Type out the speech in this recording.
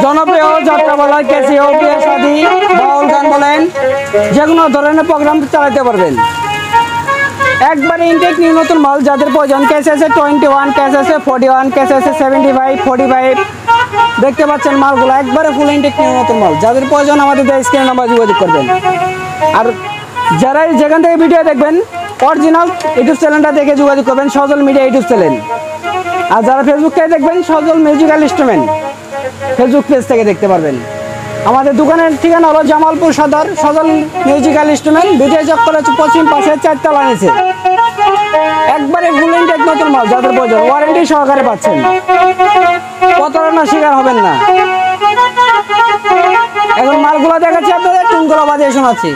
জনপ্রিয় যাত্রা বলা ক্যাসিও বিয়ে শাদী বাউল গান বলেন যে কোনো ধরনের প্রোগ্রাম চালাতে পারবেন। একবারে ইনটেক নিউ নতুন মাল যাদের প্রয়োজন। ক্যাশ আছে 21, ক্যাশ আছে 41, ক্যাশ আছে 75, 45। দেখতে পাচ্ছেন মালগুলো একবারে ফুল ইনটেক নিউ নতুন মাল। যাদের প্রয়োজন আমাদের স্ক্রিন নাম্বার যোগাযোগ করবেন। আর যারা যেখান থেকে ভিডিও দেখবেন অরিজিনাল ইউটিউব চ্যানেলটা দেখে যোগাযোগ করবেন, সজল মিডিয়া ইউটিউব চ্যানেল। আর যারা ফেসবুক থেকে দেখবেন সজল মিউজিক্যাল ইনস্ট্রুমেন্ট ফেসবুক পেজ থেকে দেখতে পারবেন। আমাদের দোকানের ঠিকানা হলো জামালপুর সদর, সজল মিউজিক্যাল ইনস্ট্রুমেন্ট, বিজয় চক্কর পশ্চিম পাশে 4 তলা নিচে। একবারে ফুল ইনটেক নতুন মাল যাদের প্রয়োজন ওয়ারেন্টি সহকারে পাচ্ছেন, প্রতারণার শিকার হবেন না। এখন মালগুলো দেখাচ্ছি আপনাদের, টুনগুলো বাজিয়ে শোনাচ্ছি।